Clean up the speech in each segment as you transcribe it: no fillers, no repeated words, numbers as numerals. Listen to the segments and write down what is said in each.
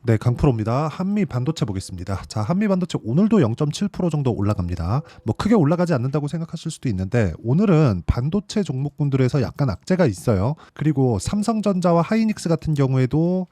네, 강프로입니다. 한미 반도체 보겠습니다. 자, 한미 반도체 오늘도 0.7% 정도 올라갑니다. 뭐 크게 올라가지 않는다고 생각하실 수도 있는데 오늘은 반도체 종목군들에서 약간 악재가 있어요. 그리고 삼성전자와 하이닉스 같은 경우에도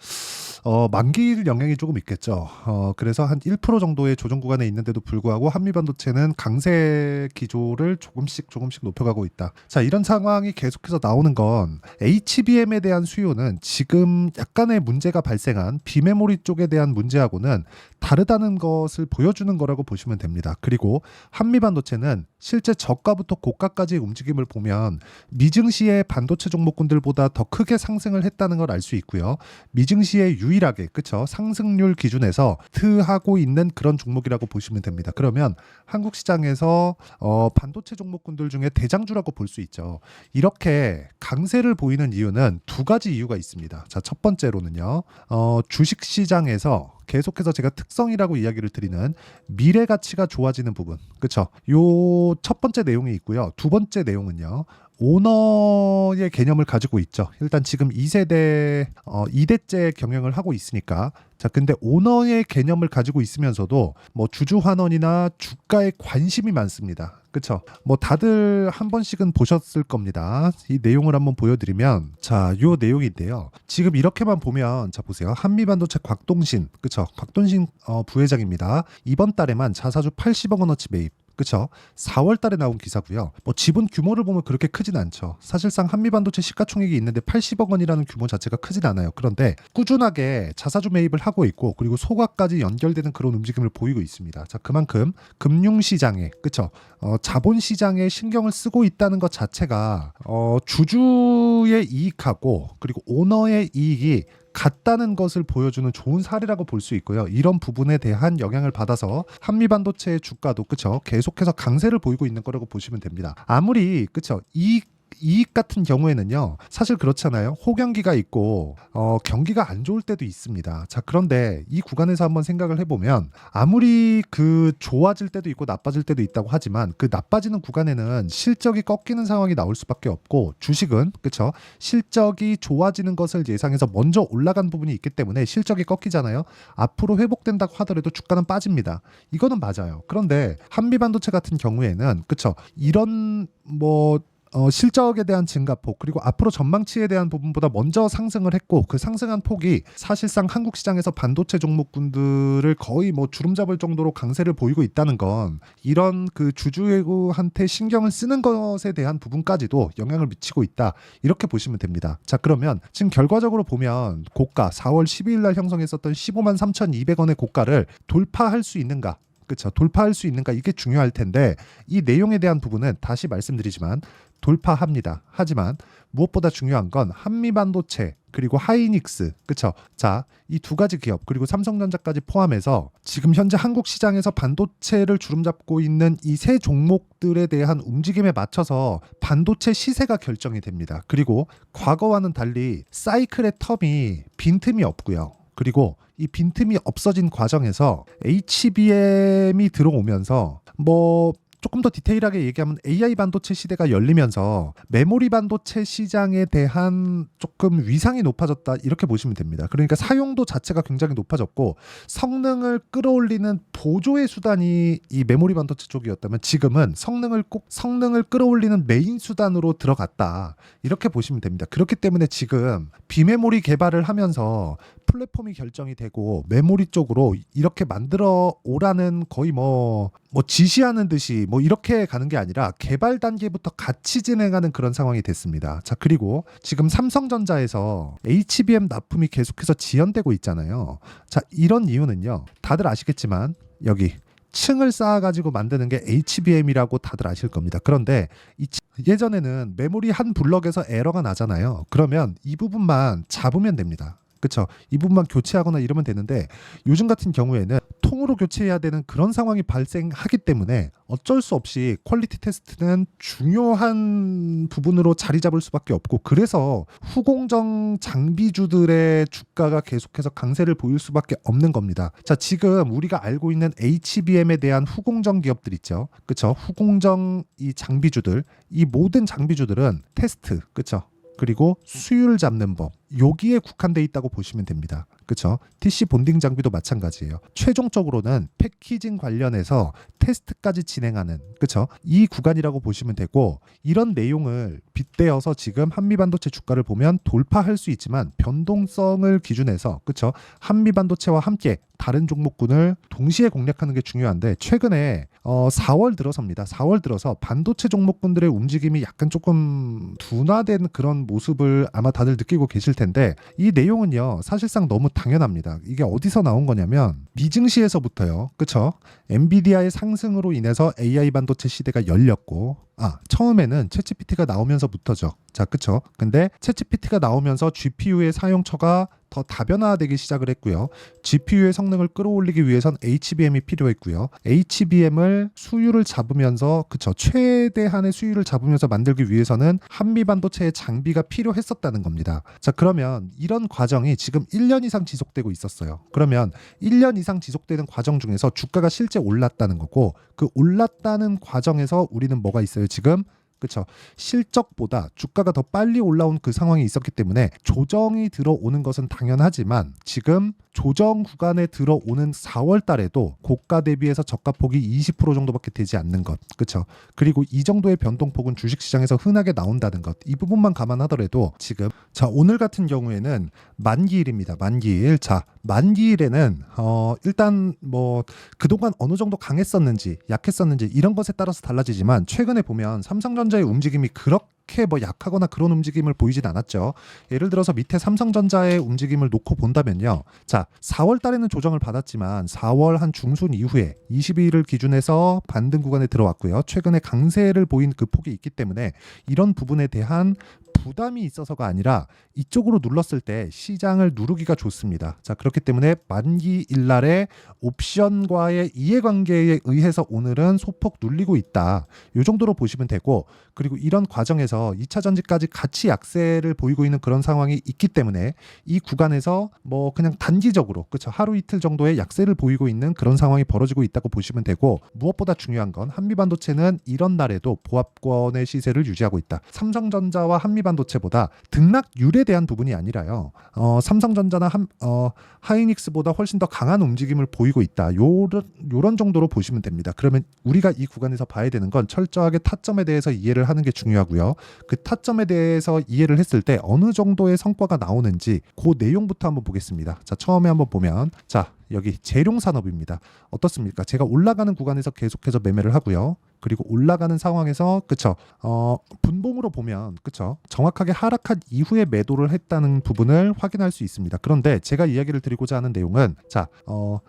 만기일 영향이 조금 있겠죠. 그래서 한 1% 정도의 조정 구간에 있는데도 불구하고 한미 반도체는 강세 기조를 조금씩 높여가고 있다. 자, 이런 상황이 계속해서 나오는 건 HBM에 대한 수요는 지금 약간의 문제가 발생한 비메모리 쪽에 대한 문제하고는 다르다는 것을 보여주는 거라고 보시면 됩니다. 그리고 한미 반도체는 실제 저가부터 고가까지의 움직임을 보면 미증시의 반도체 종목군들보다 더 크게 상승을 했다는 걸 알 수 있고요. 미증시의 유일하게 그쵸 상승률 기준에서 트하고 있는 그런 종목이라고 보시면 됩니다. 그러면 한국 시장에서 반도체 종목군들 중에 대장주라고 볼 수 있죠. 이렇게 강세를 보이는 이유는 두 가지 이유가 있습니다. 자, 첫 번째로는요. 주식 시장에서 계속해서 제가 특성이라고 이야기를 드리는 미래 가치가 좋아지는 부분. 그쵸? 요 첫 번째 내용이 있고요. 두 번째 내용은요. 오너의 개념을 가지고 있죠. 일단 지금 2세대, 2대째 경영을 하고 있으니까. 자, 근데 오너의 개념을 가지고 있으면서도 뭐 주주 환원이나 주가에 관심이 많습니다. 그쵸? 뭐 다들 한 번씩은 보셨을 겁니다. 이 내용을 한번 보여드리면, 자, 요 내용인데요. 지금 이렇게만 보면, 자, 보세요. 한미반도체 곽동신, 그쵸? 곽동신 부회장입니다. 이번 달에만 자사주 80억 원어치 매입. 그쵸? 4월 달에 나온 기사고요. 뭐 지분 규모를 보면 그렇게 크진 않죠. 사실상 한미반도체 시가총액이 있는데 80억 원이라는 규모 자체가 크진 않아요. 그런데 꾸준하게 자사주 매입을 하고 있고 그리고 소각까지 연결되는 그런 움직임을 보이고 있습니다. 자, 그만큼 금융시장에 그쵸? 자본시장에 신경을 쓰고 있다는 것 자체가 주주의 이익하고 그리고 오너의 이익이 같다는 것을 보여주는 좋은 사례라고 볼 수 있고요. 이런 부분에 대한 영향을 받아서 한미반도체의 주가도 그쵸 계속해서 강세를 보이고 있는 거라고 보시면 됩니다. 아무리 그쵸 이익 같은 경우에는요 사실 그렇잖아요. 호경기가 있고 경기가 안 좋을 때도 있습니다. 자, 그런데 이 구간에서 한번 생각을 해보면 아무리 그 좋아질 때도 있고 나빠질 때도 있다고 하지만 그 나빠지는 구간에는 실적이 꺾이는 상황이 나올 수밖에 없고 주식은 그쵸 실적이 좋아지는 것을 예상해서 먼저 올라간 부분이 있기 때문에 실적이 꺾이잖아요. 앞으로 회복된다고 하더라도 주가는 빠집니다. 이거는 맞아요. 그런데 한미반도체 같은 경우에는 그쵸 이런 뭐 실적에 대한 증가폭 그리고 앞으로 전망치에 대한 부분보다 먼저 상승을 했고 그 상승한 폭이 사실상 한국 시장에서 반도체 종목군들을 거의 뭐 주름 잡을 정도로 강세를 보이고 있다는 건 이런 그 주주한테 신경을 쓰는 것에 대한 부분까지도 영향을 미치고 있다 이렇게 보시면 됩니다. 자, 그러면 지금 결과적으로 보면 고가 4월 12일 날 형성했었던 15만 3,200원의 고가를 돌파할 수 있는가? 그렇죠. 돌파할 수 있는가 이게 중요할 텐데 이 내용에 대한 부분은 다시 말씀드리지만 돌파합니다. 하지만 무엇보다 중요한 건 한미반도체 그리고 하이닉스 그쵸? 자, 이 두 가지 기업 그리고 삼성전자까지 포함해서 지금 현재 한국 시장에서 반도체를 주름잡고 있는 이 세 종목들에 대한 움직임에 맞춰서 반도체 시세가 결정이 됩니다. 그리고 과거와는 달리 사이클의 텀이 빈틈이 없고요. 그리고 이 빈틈이 없어진 과정에서 HBM이 들어오면서 뭐 조금 더 디테일하게 얘기하면 AI 반도체 시대가 열리면서 메모리 반도체 시장에 대한 조금 위상이 높아졌다 이렇게 보시면 됩니다. 그러니까 사용도 자체가 굉장히 높아졌고 성능을 끌어올리는 보조의 수단이 이 메모리 반도체 쪽이었다면 지금은 성능을 끌어올리는 메인 수단으로 들어갔다 이렇게 보시면 됩니다. 그렇기 때문에 지금 비메모리 개발을 하면서 플랫폼이 결정이 되고 메모리 쪽으로 이렇게 만들어 오라는 거의 뭐 지시하는 듯이 뭐 이렇게 가는 게 아니라 개발 단계부터 같이 진행하는 그런 상황이 됐습니다. 자, 그리고 지금 삼성전자에서 HBM 납품이 계속해서 지연되고 있잖아요. 자, 이런 이유는요. 다들 아시겠지만 여기 층을 쌓아가지고 만드는 게 HBM이라고 다들 아실 겁니다. 그런데 예전에는 메모리 한 블럭에서 에러가 나잖아요. 그러면 이 부분만 잡으면 됩니다. 그쵸? 이 부분만 교체하거나 이러면 되는데 요즘 같은 경우에는 통으로 교체해야 되는 그런 상황이 발생하기 때문에 어쩔 수 없이 퀄리티 테스트는 중요한 부분으로 자리 잡을 수밖에 없고 그래서 후공정 장비주들의 주가가 계속해서 강세를 보일 수밖에 없는 겁니다. 자, 지금 우리가 알고 있는 HBM에 대한 후공정 기업들 있죠. 그쵸? 후공정 이 장비주들 이 모든 장비주들은 테스트 그쵸? 그리고 수율 잡는 법 여기에 국한돼 있다고 보시면 됩니다. 그쵸? TC 본딩 장비도 마찬가지예요. 최종적으로는 패키징 관련해서 테스트까지 진행하는, 그쵸? 이 구간이라고 보시면 되고, 이런 내용을 빗대어서 지금 한미반도체 주가를 보면 돌파할 수 있지만 변동성을 기준해서, 그쵸? 한미반도체와 함께 다른 종목군을 동시에 공략하는 게 중요한데, 최근에 4월 들어서입니다. 4월 들어서 반도체 종목군들의 움직임이 약간 조금 둔화된 그런 모습을 아마 다들 느끼고 계실 텐데, 이 내용은요 사실상 너무 당연합니다. 이게 어디서 나온 거냐면 미증시에서부터요. 그쵸? 엔비디아의 상승으로 인해서 AI 반도체 시대가 열렸고, 처음에는 챗GPT가 나오면서부터죠. 자, 그쵸? 근데 챗GPT가 나오면서 GPU의 사용처가 더 다변화되기 시작을 했고요. GPU의 성능을 끌어올리기 위해선 HBM이 필요했고요. HBM을 수율을 잡으면서, 그쵸? 최대한의 수율을 잡으면서 만들기 위해서는 한미 반도체의 장비가 필요했었다는 겁니다. 자, 그러면 이런 과정이 지금 1년 이상 지속되고 있었어요. 그러면 1년 이상 지속되는 과정 중에서 주가가 실제 올랐다는 거고, 그 올랐다는 과정에서 우리는 뭐가 있어요, 지금? 그쵸? 실적보다 주가가 더 빨리 올라온 그 상황이 있었기 때문에 조정이 들어오는 것은 당연하지만, 지금 조정 구간에 들어오는 4월 달에도 고가 대비해서 저가 폭이 20% 정도밖에 되지 않는 것, 그쵸? 그리고 이 정도의 변동폭은 주식시장에서 흔하게 나온다는 것, 이 부분만 감안하더라도 지금, 자, 오늘 같은 경우에는 만기일입니다. 만기일. 자, 만기일에는 일단 뭐 그동안 어느 정도 강했었는지 약했었는지 이런 것에 따라서 달라지지만, 최근에 보면 삼성전자의 움직임이 그렇게 뭐 약하거나 그런 움직임을 보이진 않았죠. 예를 들어서 밑에 삼성전자의 움직임을 놓고 본다면요. 자, 4월 달에는 조정을 받았지만 4월 한 중순 이후에 22일을 기준해서 반등 구간에 들어왔고요. 최근에 강세를 보인 그 폭이 있기 때문에 이런 부분에 대한 부담이 있어서가 아니라 이쪽으로 눌렀을 때 시장을 누르기가 좋습니다. 자, 그렇기 때문에 만기일 날에 옵션과의 이해관계에 의해서 오늘은 소폭 눌리고 있다. 이 정도로 보시면 되고, 그리고 이런 과정에서 2차 전지까지 같이 약세를 보이고 있는 그런 상황이 있기 때문에 이 구간에서 뭐 그냥 단기적으로, 그렇죠, 하루 이틀 정도의 약세를 보이고 있는 그런 상황이 벌어지고 있다고 보시면 되고, 무엇보다 중요한 건 한미반도체는 이런 날에도 보합권의 시세를 유지하고 있다. 삼성전자와 한미반도체보다 등락률에 대한 부분이 아니라요. 삼성전자나 하이닉스보다 훨씬 더 강한 움직임을 보이고 있다. 요런 정도로 보시면 됩니다. 그러면 우리가 이 구간에서 봐야 되는 건 철저하게 타점에 대해서 이해를 하는 게 중요하고요. 그 타점에 대해서 이해를 했을 때 어느 정도의 성과가 나오는지 그 내용부터 한번 보겠습니다. 자, 처음에 한번 보면, 자, 여기 재룡산업입니다. 어떻습니까? 제가 올라가는 구간에서 계속해서 매매를 하고요. 그리고 올라가는 상황에서, 그쵸, 분봉으로 보면, 그쵸, 정확하게 하락한 이후에 매도를 했다는 부분을 확인할 수 있습니다. 그런데 제가 이야기를 드리고자 하는 내용은, 자,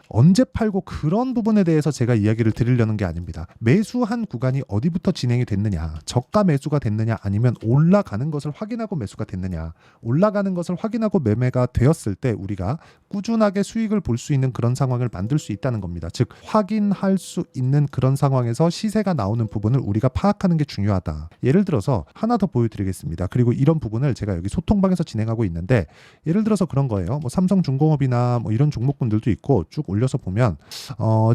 언제 팔고 그런 부분에 대해서 제가 이야기를 드리려는 게 아닙니다. 매수한 구간이 어디부터 진행이 됐느냐, 저가 매수가 됐느냐, 아니면 올라가는 것을 확인하고 매수가 됐느냐. 올라가는 것을 확인하고 매매가 되었을 때 우리가 꾸준하게 수익을 볼 수 있는 그런 상황을 만들 수 있다는 겁니다. 즉, 확인할 수 있는 그런 상황에서 시세가 나오는 부분을 우리가 파악하는 게 중요하다. 예를 들어서 하나 더 보여드리겠습니다. 그리고 이런 부분을 제가 여기 소통방에서 진행하고 있는데, 예를 들어서 그런 거예요. 뭐 삼성중공업이나 뭐 이런 종목군들도 있고 쭉 올려서 보면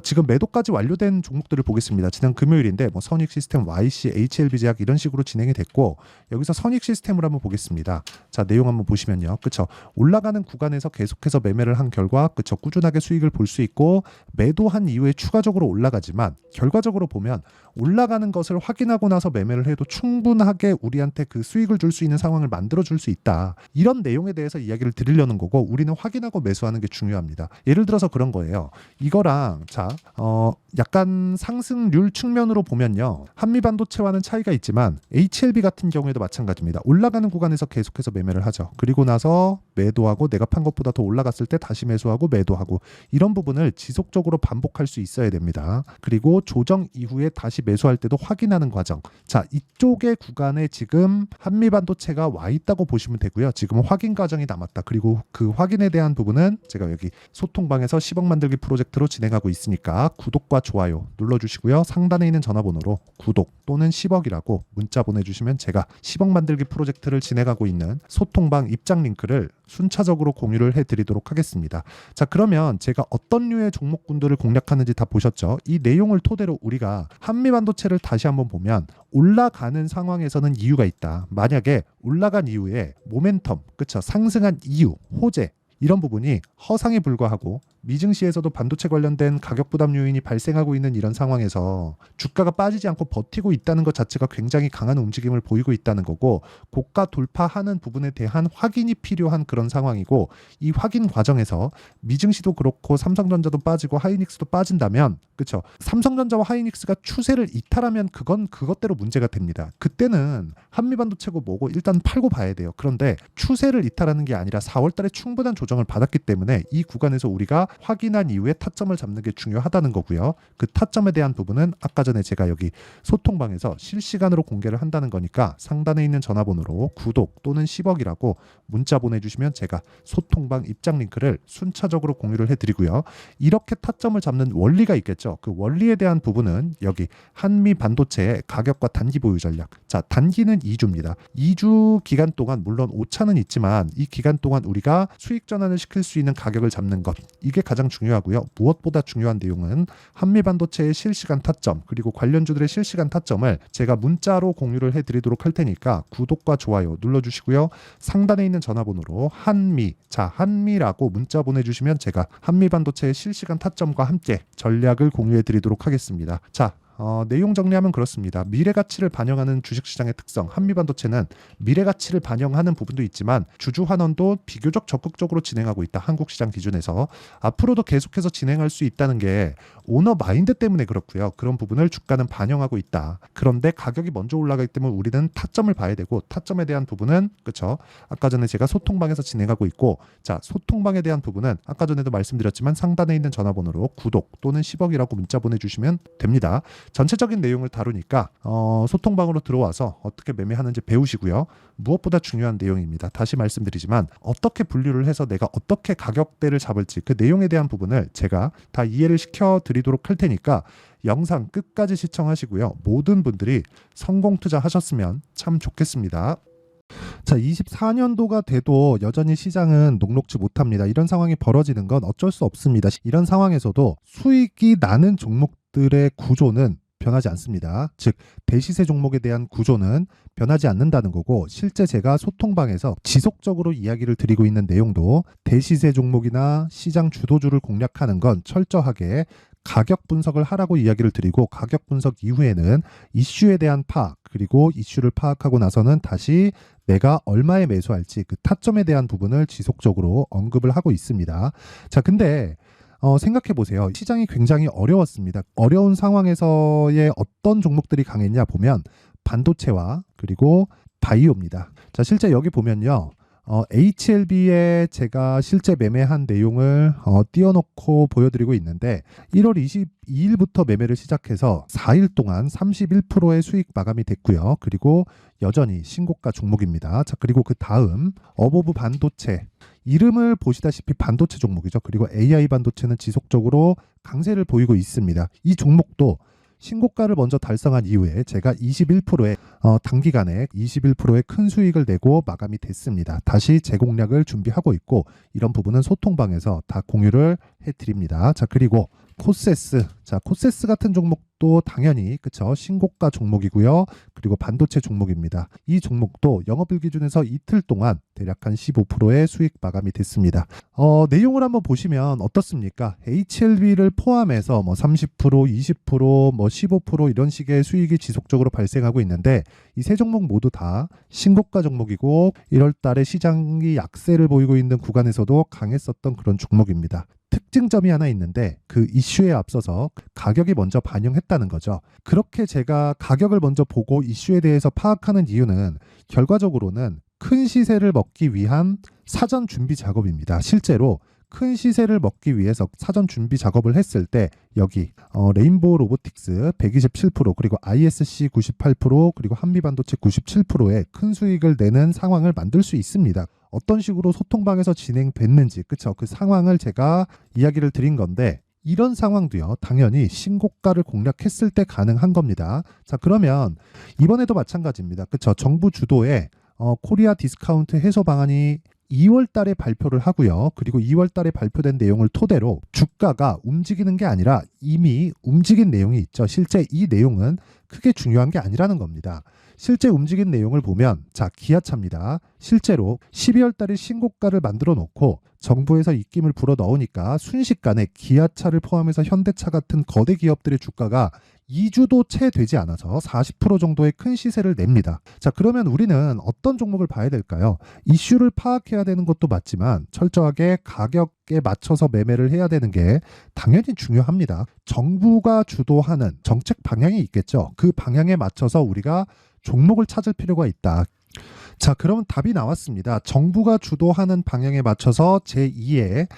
지금 매도까지 완료된 종목들을 보겠습니다. 지난 금요일인데 뭐 선익시스템, YC, HLB제약 이런 식으로 진행이 됐고, 여기서 선익시스템을 한번 보겠습니다. 자, 내용 한번 보시면요. 그쵸, 올라가는 구간에서 계속해서 매매를 한 결과, 그쵸, 꾸준하게 수익을 볼 수 있고, 매도한 이후에 추가적으로 올라가지만 결과적으로 보면 올라가는 것을 확인하고 나서 매매를 해도 충분하게 우리한테 그 수익을 줄 수 있는 상황을 만들어 줄 수 있다. 이런 내용에 대해서 이야기를 드리려는 거고, 우리는 확인하고 매수하는 게 중요합니다. 예를 들어서 그런 거예요. 이거랑, 자, 약간 상승률 측면으로 보면요, 한미반도체와는 차이가 있지만 HLB 같은 경우에도 마찬가지입니다. 올라가는 구간에서 계속해서 매매를 하죠. 그리고 나서 매도하고, 내가 판 것보다 더 올라갔을 때 다시 매수하고 매도하고, 이런 부분을 지속적으로 반복할 수 있어야 됩니다. 그리고 조정 이후에 다시 매수할 때도 확인하는 과정. 자, 이쪽의 구간에 지금 한미반도체가 와 있다고 보시면 되고요. 지금은 확인 과정이 남았다. 그리고 그 확인에 대한 부분은 제가 여기 소통방에서 10억 만들기 프로젝트로 진행하고 있으니까 구독과 좋아요 눌러주시고요. 상단에 있는 전화번호로 구독 또는 10억이라고 문자 보내주시면 제가 10억 만들기 프로젝트를 진행하고 있는 소통방 입장 링크를 순차적으로 공유를 해드리도록 하겠습니다. 자, 그러면 제가 어떤 류의 종목군들을 공략하는지 다 보셨죠? 이 내용을 토대로 우리가 한미반도체를 다시 한번 보면, 올라가는 상황에서는 이유가 있다. 만약에 올라간 이후에 모멘텀, 그쵸, 상승한 이유, 호재, 이런 부분이 허상에 불과하고 미증시에서도 반도체 관련된 가격 부담 요인이 발생하고 있는 이런 상황에서 주가가 빠지지 않고 버티고 있다는 것 자체가 굉장히 강한 움직임을 보이고 있다는 거고, 고가 돌파하는 부분에 대한 확인이 필요한 그런 상황이고, 이 확인 과정에서 미증시도 그렇고 삼성전자도 빠지고 하이닉스도 빠진다면, 그렇죠? 삼성전자와 하이닉스가 추세를 이탈하면 그건 그것대로 문제가 됩니다. 그때는 한미반도체고 뭐고 일단 팔고 봐야 돼요. 그런데 추세를 이탈하는 게 아니라 4월 달에 충분한 조정을 받았기 때문에 이 구간에서 우리가 확인한 이후에 타점을 잡는 게 중요하다는 거고요. 그 타점에 대한 부분은 아까 전에 제가 여기 소통방에서 실시간으로 공개를 한다는 거니까 상단에 있는 전화번호로 구독 또는 10억이라고 문자 보내주시면 제가 소통방 입장 링크를 순차적으로 공유를 해드리고요. 이렇게 타점을 잡는 원리가 있겠죠. 그 원리에 대한 부분은 여기 한미 반도체의 가격과 단기 보유 전략. 자, 단기는 2주입니다. 2주 기간 동안 물론 오차는 있지만 이 기간 동안 우리가 수익 전환을 시킬 수 있는 가격을 잡는 것, 이게 가장 중요하고요. 무엇보다 중요한 내용은 한미 반도체의 실시간 타점 그리고 관련주들의 실시간 타점을 제가 문자로 공유를 해드리도록 할 테니까 구독과 좋아요 눌러주시고요. 상단에 있는 전화번호로 한미라고 문자 보내주시면 제가 한미 반도체의 실시간 타점과 함께 전략을 공유해드리도록 하겠습니다. 자, 내용 정리하면 그렇습니다. 미래 가치를 반영하는 주식시장의 특성, 한미반도체는 미래 가치를 반영하는 부분도 있지만 주주 환원도 비교적 적극적으로 진행하고 있다. 한국 시장 기준에서 앞으로도 계속해서 진행할 수 있다는 게 오너 마인드 때문에 그렇고요. 그런 부분을 주가는 반영하고 있다. 그런데 가격이 먼저 올라가기 때문에 우리는 타점을 봐야 되고, 타점에 대한 부분은 그렇죠. 아까 전에 제가 소통방에서 진행하고 있고, 자, 소통방에 대한 부분은 아까 전에도 말씀드렸지만 상단에 있는 전화번호로 구독 또는 10억이라고 문자 보내주시면 됩니다. 전체적인 내용을 다루니까 소통방으로 들어와서 어떻게 매매하는지 배우시고요. 무엇보다 중요한 내용입니다. 다시 말씀드리지만 어떻게 분류를 해서 내가 어떻게 가격대를 잡을지 그 내용에 대한 부분을 제가 다 이해를 시켜드리도록 할 테니까 영상 끝까지 시청하시고요. 모든 분들이 성공 투자하셨으면 참 좋겠습니다. 자, 24년도가 돼도 여전히 시장은 녹록지 못합니다. 이런 상황이 벌어지는 건 어쩔 수 없습니다. 이런 상황에서도 수익이 나는 종목들의 구조는 변하지 않습니다. 즉, 대시세 종목에 대한 구조는 변하지 않는다는 거고, 실제 제가 소통방에서 지속적으로 이야기를 드리고 있는 내용도 대시세 종목이나 시장 주도주를 공략하는 건 철저하게 가격 분석을 하라고 이야기를 드리고, 가격 분석 이후에는 이슈에 대한 파악, 그리고 이슈를 파악하고 나서는 다시 내가 얼마에 매수할지 그 타점에 대한 부분을 지속적으로 언급을 하고 있습니다. 자, 근데 생각해 보세요. 시장이 굉장히 어려웠습니다. 어려운 상황에서의 어떤 종목들이 강했냐 보면 반도체와 그리고 바이오입니다. 자, 실제 여기 보면요. HLB에 제가 실제 매매한 내용을 띄워놓고 보여드리고 있는데 1월 22일부터 매매를 시작해서 4일 동안 31%의 수익 마감이 됐고요. 그리고 여전히 신고가 종목입니다. 자, 그리고 그 다음 어보브 반도체, 이름을 보시다시피 반도체 종목이죠. 그리고 AI 반도체는 지속적으로 강세를 보이고 있습니다. 이 종목도 신고가를 먼저 달성한 이후에 제가 21%의 단기간에 21%의 큰 수익을 내고 마감이 됐습니다. 다시 재공략을 준비하고 있고, 이런 부분은 소통방에서 다 공유를 해드립니다. 자, 그리고 코세스, 자, 코세스 같은 종목도 당연히 그쵸, 신고가 종목이고요. 그리고 반도체 종목입니다. 이 종목도 영업일 기준에서 이틀 동안 대략 한 15%의 수익 마감이 됐습니다. 내용을 한번 보시면 어떻습니까? HLB를 포함해서 뭐 30%, 20%, 뭐 15% 이런 식의 수익이 지속적으로 발생하고 있는데, 이 세 종목 모두 다 신고가 종목이고 1월 달에 시장이 약세를 보이고 있는 구간에서도 강했었던 그런 종목입니다. 특징점이 하나 있는데 그 이슈에 앞서서 가격이 먼저 반영했다는 거죠. 그렇게 제가 가격을 먼저 보고 이슈에 대해서 파악하는 이유는 결과적으로는 큰 시세를 먹기 위한 사전 준비 작업입니다. 실제로 큰 시세를 먹기 위해서 사전 준비 작업을 했을 때 여기 레인보우 로보틱스 127% 그리고 ISC 98% 그리고 한미반도체 97%의 큰 수익을 내는 상황을 만들 수 있습니다. 어떤 식으로 소통방에서 진행됐는지, 그쵸? 그 상황을 제가 이야기를 드린 건데, 이런 상황도요, 당연히 신고가를 공략했을 때 가능한 겁니다. 자, 그러면 이번에도 마찬가지입니다. 그쵸? 정부 주도의 코리아 디스카운트 해소 방안이 2월 달에 발표를 하고요. 그리고 2월 달에 발표된 내용을 토대로 주가가 움직이는 게 아니라 이미 움직인 내용이 있죠. 실제 이 내용은 크게 중요한 게 아니라는 겁니다. 실제 움직인 내용을 보면 자, 기아차입니다. 실제로 12월 달에 신고가를 만들어 놓고 정부에서 입김을 불어 넣으니까 순식간에 기아차를 포함해서 현대차 같은 거대 기업들의 주가가 2주도 채 되지 않아서 40% 정도의 큰 시세를 냅니다. 자, 그러면 우리는 어떤 종목을 봐야 될까요? 이슈를 파악해야 되는 것도 맞지만 철저하게 가격에 맞춰서 매매를 해야 되는 게 당연히 중요합니다. 정부가 주도하는 정책 방향이 있겠죠. 그 방향에 맞춰서 우리가 종목을 찾을 필요가 있다. 자, 그러면 답이 나왔습니다. 정부가 주도하는 방향에 맞춰서 제2의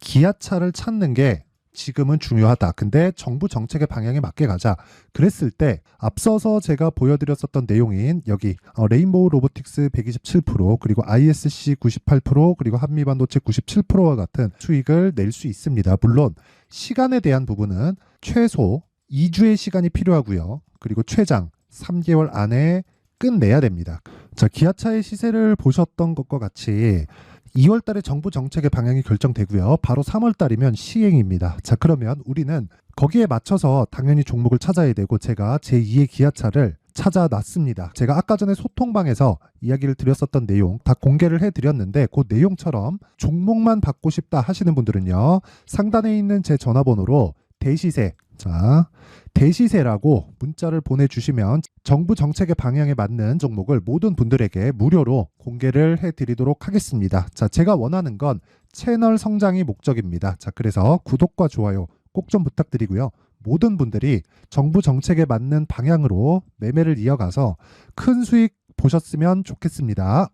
기아차를 찾는 게 지금은 중요하다. 근데 정부 정책의 방향에 맞게 가자. 그랬을 때 앞서서 제가 보여드렸었던 내용인 여기 레인보우 로보틱스 127% 그리고 ISC 98% 그리고 한미반도체 97%와 같은 수익을 낼 수 있습니다. 물론 시간에 대한 부분은 최소 2주의 시간이 필요하고요. 그리고 최장 3개월 안에 끝내야 됩니다. 자, 기아차의 시세를 보셨던 것과 같이 2월 달에 정부 정책의 방향이 결정되고요. 바로 3월 달이면 시행입니다. 자, 그러면 우리는 거기에 맞춰서 당연히 종목을 찾아야 되고 제가 제2의 기아차를 찾아놨습니다. 제가 아까 전에 소통방에서 이야기를 드렸었던 내용 다 공개를 해드렸는데 그 내용처럼 종목만 받고 싶다 하시는 분들은요. 상단에 있는 제 전화번호로 대시세, 자, 대시세라고 문자를 보내주시면 정부 정책의 방향에 맞는 종목을 모든 분들에게 무료로 공개를 해드리도록 하겠습니다. 자, 제가 원하는 건 채널 성장이 목적입니다. 자, 그래서 구독과 좋아요 꼭 좀 부탁드리고요. 모든 분들이 정부 정책에 맞는 방향으로 매매를 이어가서 큰 수익 보셨으면 좋겠습니다.